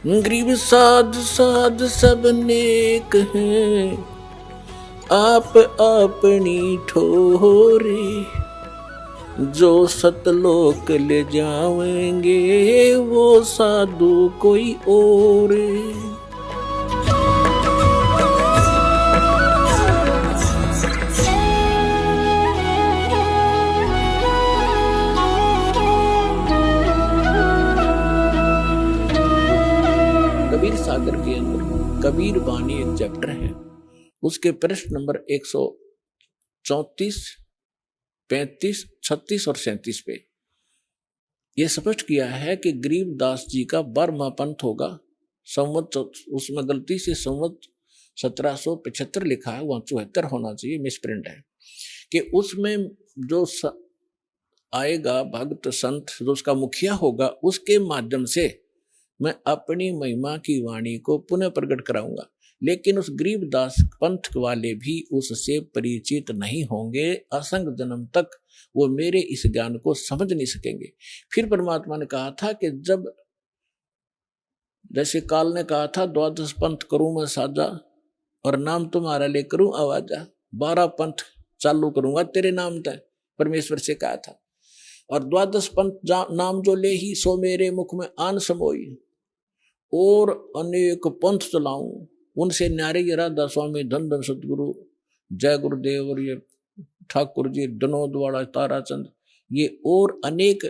गरीब साध साध सब नेक हैं, आप अपनी ठोरे, जो सतलोक ले जाएंगे वो साधु कोई और। कबीर सागर के अंदर कबीर बानी एक चैप्टर है, उसके पृष्ठ नंबर 134, 35, 36 और 37 पे यह स्पष्ट किया है कि गरीबदास जी का 12वां पंथ होगा। संवत उसमें गलती से संवत 1775 लिखा है, वहां 74 होना चाहिए, मिसप्रिंट है। कि उसमें जो आएगा भक्त संत, जो उसका मुखिया होगा, उसके माध्यम से मैं अपनी महिमा की वाणी को पुनः प्रकट कराऊंगा। लेकिन उस गरीबदास पंथ वाले भी उससे परिचित नहीं होंगे, असंग जन्म तक वो मेरे इस ज्ञान को समझ नहीं सकेंगे। फिर परमात्मा ने कहा था कि जब जैसे काल ने कहा था 12 पंथ करूं मैं साजा और नाम तुम्हारा ले करूं आवाजा, 12 पंथ चालू करूंगा तेरे नाम तय, परमेश्वर से कहा था। और 12 पंथ नाम जो ले ही सो मेरे मुख में आन समोई, और अनेक पंथ चलाऊं उनसे न्यारे ये राधा स्वामी, धन धन सतगुरु, जय गुरुदेव और ये ठाकुर जी, विनोद वाला, ताराचंद, ये और अनेक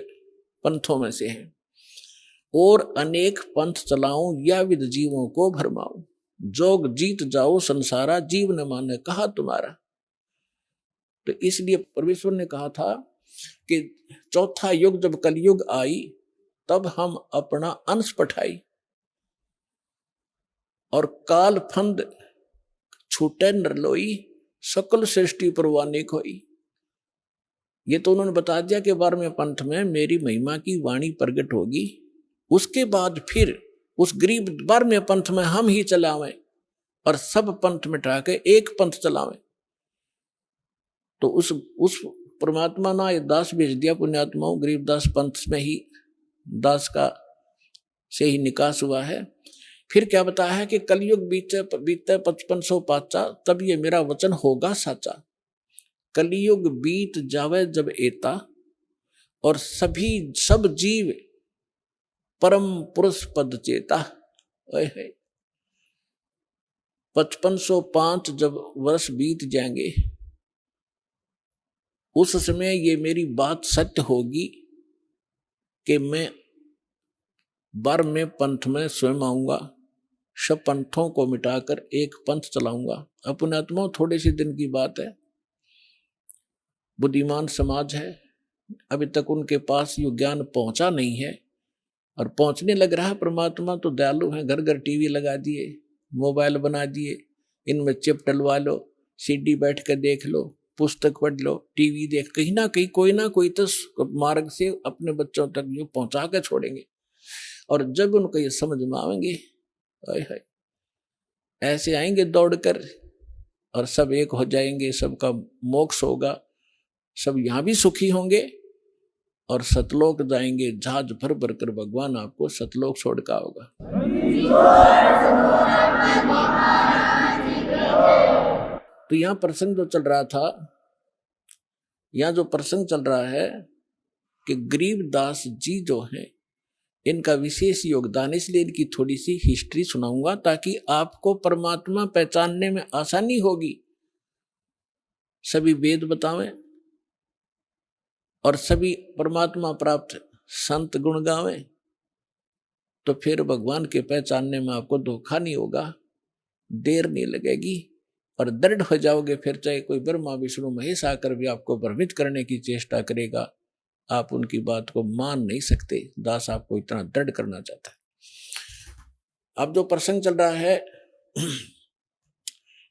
पंथों में से हैं। और अनेक पंथ चलाऊं या विद जीवों को भरमाऊं, जोग जीत जाओ संसारा, जीव न माने कहा तुम्हारा। तो इसलिए परमेश्वर ने कहा था कि चौथा युग जब कलयुग आई तब हम अपना अंश पठाई और काल फंद छूटे नरलोई, सकल सृष्टि परवाने खोई। ये तो उन्होंने बता दिया कि 12वें पंथ में मेरी महिमा की वाणी प्रकट होगी। उसके बाद फिर उस गरीब 12वें पंथ में हम ही चलावें और सब पंथ मिटा के एक पंथ चलावें। तो उस परमात्मा ना ये दास भेज दिया पुण्यात्माओं, गरीबदास पंथ में ही दास का से ही निकास हुआ है। फिर क्या बताया है कि कलयुग बीते 5500 पाचा, तब ये मेरा वचन होगा साचा। कलयुग बीत जावे जब एता, और सब जीव परम पुरुष पद चेता। 5505 जब वर्ष बीत जाएंगे, उस समय ये मेरी बात सत्य होगी कि मैं 12वें पंथ में स्वयं आऊंगा, सब पंथों को मिटाकर एक पंथ चलाऊंगा। अपने आत्मा थोड़े से दिन की बात है, बुद्धिमान समाज है, अभी तक उनके पास ये ज्ञान पहुंचा नहीं है और पहुंचने लग रहा है। परमात्मा तो दयालु है, घर घर टीवी लगा दिए, मोबाइल बना दिए, इनमें चिप डलवा लो, सीडी बैठ कर देख लो, पुस्तक पढ़ लो, टीवी देख, कहीं ना कोई तो मार्ग से अपने बच्चों तक ये पहुंचा कर छोड़ेंगे। और जब उनको ये समझ में आएंगे, ऐसे आएंगे दौड़कर और सब एक हो जाएंगे, सबका मोक्ष होगा, सब यहां भी सुखी होंगे और सतलोक जाएंगे। जहाज भर भर कर भगवान आपको सतलोक छोड़ का होगा। तो यहां प्रसंग जो चल रहा था, यहां जो प्रसंग चल रहा है कि गरीबदास जी जो हैं, इनका विशेष योगदान, इसलिए इनकी थोड़ी सी हिस्ट्री सुनाऊंगा ताकि आपको परमात्मा पहचानने में आसानी होगी। सभी वेद बतावें और सभी परमात्मा प्राप्त संत गुण गावें, तो फिर भगवान के पहचानने में आपको धोखा नहीं होगा, देर नहीं लगेगी और दृढ़ हो जाओगे। फिर चाहे कोई ब्रह्मा विष्णु महेश आकर भी आपको भ्रमित करने की चेष्टा करेगा, आप उनकी बात को मान नहीं सकते। दास आपको इतना दृढ़ करना चाहता है। अब जो प्रसंग चल रहा है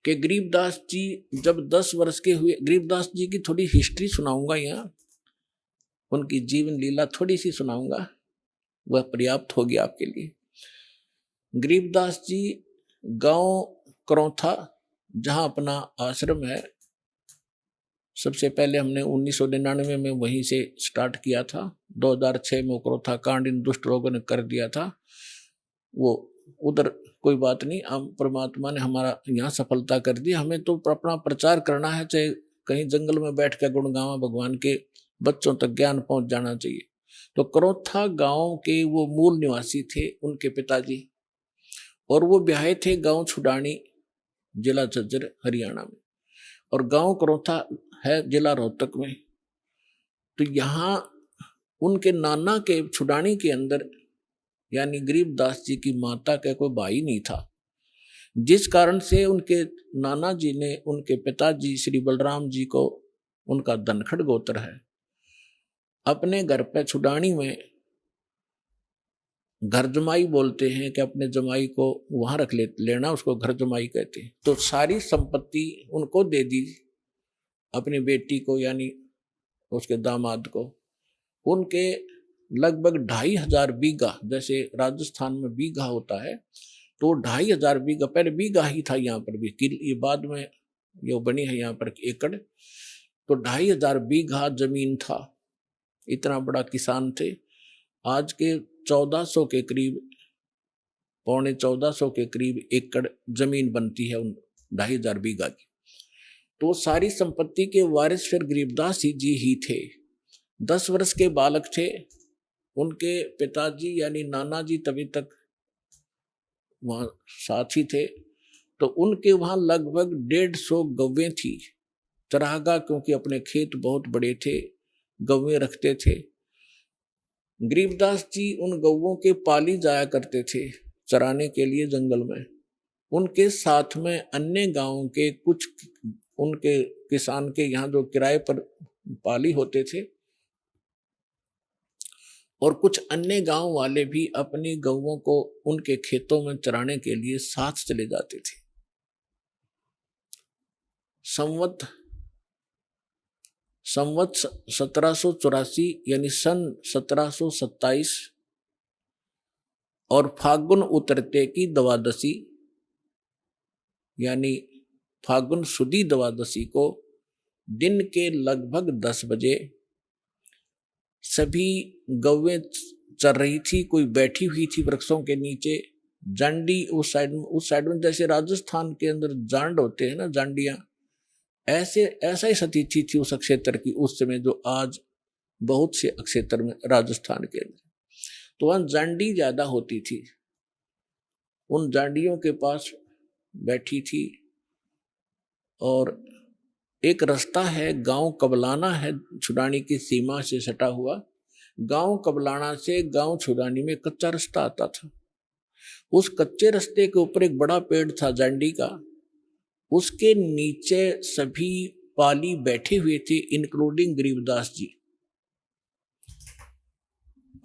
कि गरीबदास जी जब 10 वर्ष के हुए, गरीबदास जी की थोड़ी हिस्ट्री सुनाऊंगा, यहाँ उनकी जीवन लीला थोड़ी सी सुनाऊंगा, वह पर्याप्त होगी आपके लिए। गरीबदास जी गांव करौथा, जहां अपना आश्रम है, सबसे पहले हमने 1999 में वहीं से स्टार्ट किया था। 2006 में करौथा कांड इन दुष्ट लोगों ने कर दिया था, वो उधर कोई बात नहीं, हम परमात्मा ने हमारा यहाँ सफलता कर दी, हमें तो अपना प्रचार करना है, चाहे कहीं जंगल में बैठ कर गुणगावा भगवान के, बच्चों तक ज्ञान पहुंच जाना चाहिए। तो करौथा गांव के वो मूल निवासी थे उनके पिताजी, और वो ब्याहे थे गांव छुडानी, जिला झज्जर हरियाणा में, और गांव करौथा है जिला रोहतक में। तो यहाँ उनके नाना के छुडानी के अंदर यानी गरीबदास जी की माता का कोई भाई नहीं था, जिस कारण से उनके नाना जी ने उनके पिताजी श्री बलराम जी को, उनका धनखड़ गोत्र है, अपने घर पे छुडानी में घर जमाई बोलते हैं कि अपने जमाई को वहां रख लेना, उसको घर जमाई कहते हैं। तो सारी संपत्ति उनको दे दी, अपनी बेटी को यानी उसके दामाद को। उनके लगभग 2500 बीघा, जैसे राजस्थान में बीघा होता है, तो 2500 बीघा, पहले बीघा ही था यहाँ पर भी, ये बाद में ये बनी है यहाँ पर एकड़, तो 2500 बीघा जमीन था। इतना बड़ा किसान थे। आज के 1400 के करीब, पौने 1400 के करीब एकड़ जमीन बनती है उन 2500 बीघा की। तो सारी संपत्ति के वारिस फिर गरीबदास जी ही थे। 10 वर्ष के बालक थे, उनके पिताजी यानी नाना जी तभी तक वहां साथी थे। तो उनके वहां लगभग 150 गौवें थी, चरागा, क्योंकि अपने खेत बहुत बड़े थे, गौवें रखते थे। गरीबदास जी उन गौवों के पाली जाया करते थे चराने के लिए जंगल में। उनके साथ में अन्य गांवों के कुछ उनके किसान के यहाँ जो किराए पर पाली होते थे, और कुछ अन्य गांव वाले भी अपनी गौवों को उनके खेतों में चराने के लिए साथ चले जाते थे। संवत 1784 यानी सन 1727 और फागुन उतरते की द्वादशी यानी फागुन सुदी द्वादशी को दिन के लगभग 10 बजे सभी गौवें चल रही थी, कोई बैठी हुई थी वृक्षों के नीचे। जांडी उस साइड में जैसे राजस्थान के अंदर जांड होते हैं ना, जांडियां, ऐसा ही स्थिति थी उस क्षेत्र की उस समय, जो आज बहुत से क्षेत्र में राजस्थान के अंदर। तो वहां जांडी ज्यादा होती थी, उन जांडियों के पास बैठी थी। और एक रास्ता है, गांव कबलाना है, छुडानी की सीमा से सटा हुआ। गांव कबलाना से गांव छुडानी में कच्चा रास्ता आता था। उस कच्चे रास्ते के ऊपर एक बड़ा पेड़ था जांडी का, उसके नीचे सभी पाली बैठे हुए थे, इंक्लूडिंग गरीबदास जी,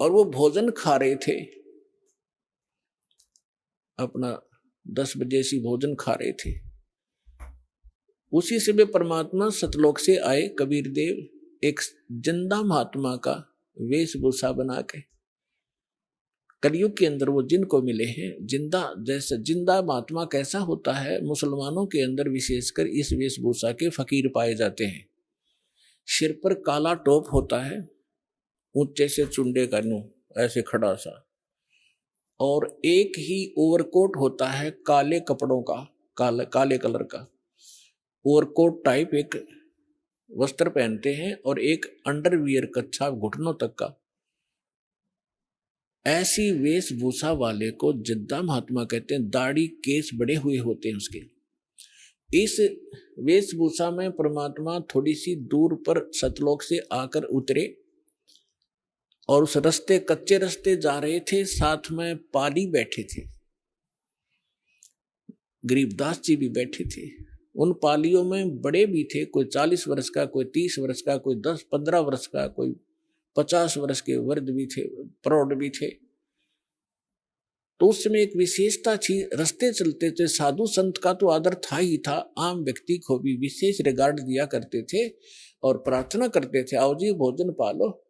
और वो भोजन खा रहे थे, अपना 10 बजे से भोजन खा रहे थे। उसी समय परमात्मा सतलोक से आए कबीर देव, एक जिंदा महात्मा का वेशभूषा बना के। कलयुग के अंदर वो जिनको मिले हैं जिंदा, जैसे जिंदा महात्मा कैसा होता है, मुसलमानों के अंदर विशेषकर इस वेशभूषा के फकीर पाए जाते हैं। सिर पर काला टोप होता है, ऊंचे से चुंडे का नू ऐसे खड़ा सा, और एक ही ओवरकोट होता है काले कपड़ों का, काले कलर का ओवरकोट टाइप एक वस्त्र पहनते हैं, और एक अंडरवियर कच्छा घुटनों तक का। ऐसी वेशभूषा वाले को जिद्दा महात्मा कहते हैं। दाढ़ी केस बड़े हुए होते हैं उसके। इस वेशभूषा में परमात्मा थोड़ी सी दूर पर सतलोक से आकर उतरे, और उस रास्ते, कच्चे रास्ते जा रहे थे, साथ में पाली बैठे थे, गरीबदास जी भी बैठे थे। उन पालियों में बड़े भी थे, कोई 40 वर्ष का, कोई 30 वर्ष का, कोई 10-15 वर्ष का, कोई 50 वर्ष के वृद्ध भी थे, प्रौढ़ भी थे। तो उस समय एक विशेषता थी, रास्ते चलते थे, साधु संत का तो आदर था ही था, आम व्यक्ति को भी विशेष रिगार्ड दिया करते थे और प्रार्थना करते थे, आओ जी भोजन पालो,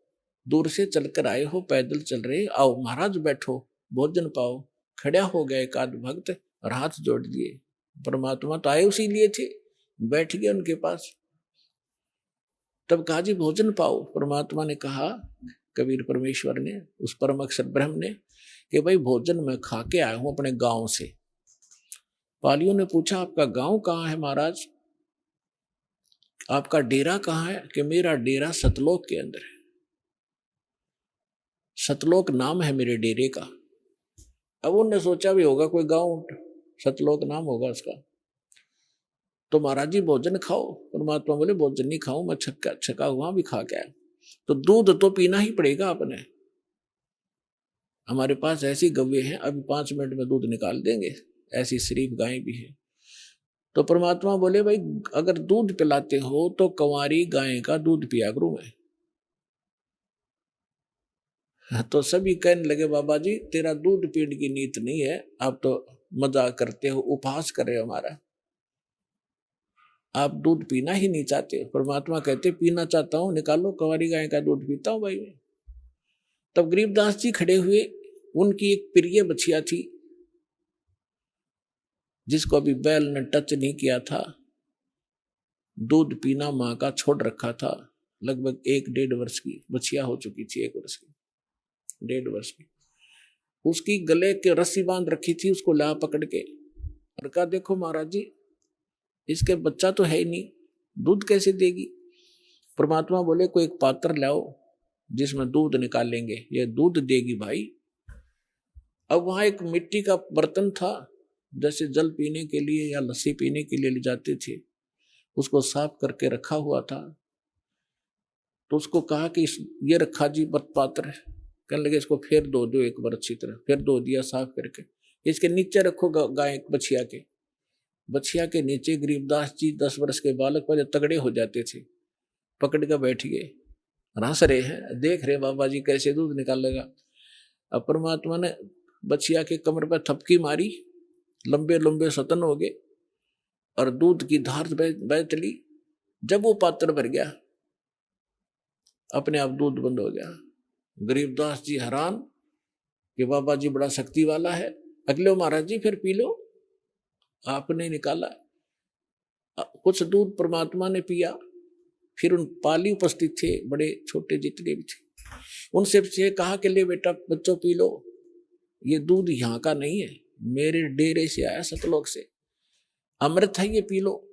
दूर से चलकर आए हो, पैदल चल रहे, आओ महाराज बैठो भोजन पाओ। खड़ा हो गए एक आध भक्त और हाथ जोड़ दिए। परमात्मा तो आए उसी लिए थे, बैठ गए उनके पास। तब कहा जी भोजन पाओ। परमात्मा ने कहा, कबीर परमेश्वर ने, उस परम अक्षर ब्रह्म ने, कि भाई भोजन मैं खा के आया हूं अपने गांव से। पालियों ने पूछा आपका गांव कहाँ है महाराज, आपका डेरा कहाँ है? कि मेरा डेरा सतलोक के अंदर है, सतलोक नाम है मेरे डेरे का। अब उन्होंने सोचा भी होगा कोई गांव सतलोक नाम होगा उसका। तो महाराज जी भोजन खाओ। परमात्मा बोले भोजन नहीं खाऊं मैं, छका हुआ भी खा के आया। तो दूध तो पीना ही पड़ेगा आपने, हमारे पास ऐसी गव्वे हैं अभी 5 मिनट में दूध निकाल देंगे, ऐसी शरीफ गायें भी है। तो परमात्मा बोले भाई अगर दूध पिलाते हो तो कंवारी गाय का दूध पिया करूं मैं। तो सभी कहने लगे बाबा जी तेरा दूध पीने की नीत नहीं है, आप तो मजाक करते हो, उपहास कर रहे हो हमारा, आप दूध पीना ही नहीं चाहते। परमात्मा कहते पीना चाहता हूं, निकालो कंवारी गाय का दूध पीता हूं भाई मैं। तब गरीबदास जी खड़े हुए, उनकी एक प्रिय बछिया थी जिसको अभी बैल ने टच नहीं किया था, दूध पीना माँ का छोड़ रखा था, लगभग 1-1.5 वर्ष की बछिया हो चुकी थी, 1 वर्ष की 1.5 वर्ष की। उसकी गले के रस्सी बांध रखी थी, उसको ला पकड़ के और कहा देखो महाराज जी इसके बच्चा तो है ही नहीं, दूध कैसे देगी? परमात्मा बोले कोई एक पात्र लाओ जिसमें दूध निकालेंगे, ये दूध देगी भाई। अब वहां एक मिट्टी का बर्तन था, जैसे जल पीने के लिए या लस्सी पीने के लिए ले जाते थे, उसको साफ करके रखा हुआ था। तो उसको कहा कि ये रखा जी पात्र, कहने लगे इसको फिर दो एक बार अच्छी तरह, फिर दो दिया साफ करके, इसके नीचे रखो गाय बछिया के नीचे। गरीबदास जी 10 वर्ष के बालक पहले तगड़े हो जाते थे, पकड़ कर बैठ गए, हंस रहे हैं, देख रहे बाबा जी कैसे दूध निकालेगा। अब परमात्मा ने बछिया के कमर पर थपकी मारी, लंबे लंबे सतन हो गए और दूध की धार बह चली। जब वो पात्र भर गया अपने आप दूध बंद हो गया। गरीबदास जी हैरान कि बाबा जी बड़ा शक्ति वाला है। अगले महाराज जी फिर पी लो, आपने निकाला कुछ दूध, परमात्मा ने पिया। फिर उन पाली उपस्थित थे, बड़े छोटे जितने भी थे, उनसे कहा कि ले बेटा बच्चों पी लो, ये दूध यहाँ का नहीं है, मेरे डेरे से आया सतलोक से, अमृत है ये पी लो।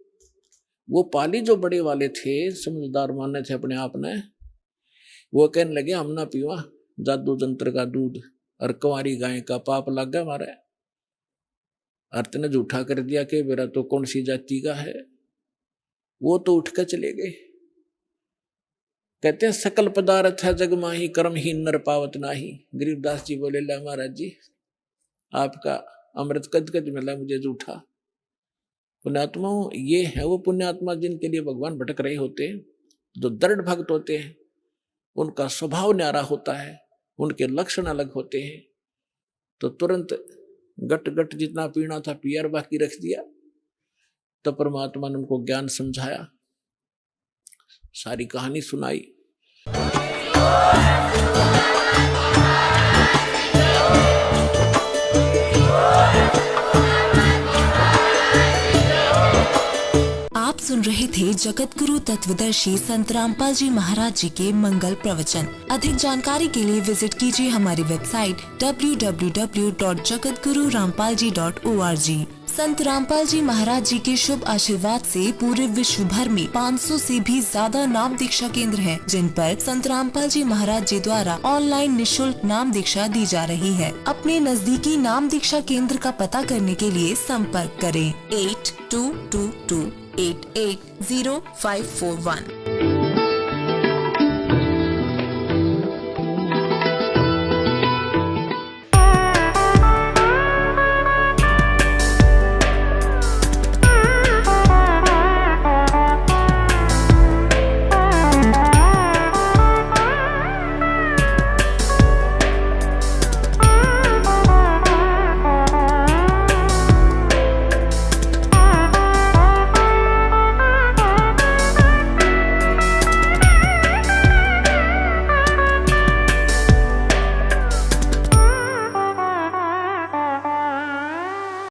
वो पाली जो बड़े वाले थे, समझदार माने थे अपने आप ने, वो कहने लगे हम ना पीवा जादू जंत्र का दूध, और कंवारी गाय का पाप लग गया हमारा। अर्थ ने झूठा कर दिया कि मेरा तो कौन सी जाति का है। वो तो उठ कर चले गए। कहते हैं सकल पदार्थ है जग माही, कर्म ही नर पावत नाही। गरीबदास जी बोले ला महाराज जी आपका अमृत कद कद मिला मुझे झूठा। पुण्यात्माओं ये है वो पुण्यात्मा जिनके लिए भगवान भटक रहे होते हैं, जो दृढ़ भक्त होते हैं, उनका स्वभाव न्यारा होता है, उनके लक्षण अलग होते हैं। तो तुरंत गट गट जितना पीना था पिया और बाकी रख दिया। तो परमात्मा ने उनको ज्ञान समझाया, सारी कहानी सुनाई। आप सुन रहे थे जगत गुरु तत्वदर्शी संत रामपाल जी महाराज जी के मंगल प्रवचन। अधिक जानकारी के लिए विजिट कीजिए हमारी वेबसाइट www.jagatgururampalji.org। संत रामपाल जी महाराज जी के शुभ आशीर्वाद से पूरे विश्व भर में 500 से भी ज्यादा नाम दीक्षा केंद्र हैं, जिन पर संत रामपाल जी महाराज जी द्वारा ऑनलाइन निशुल्क नाम दीक्षा दी जा रही है। अपने नजदीकी नाम दीक्षा केंद्र का पता करने के लिए संपर्क करें 8222880541।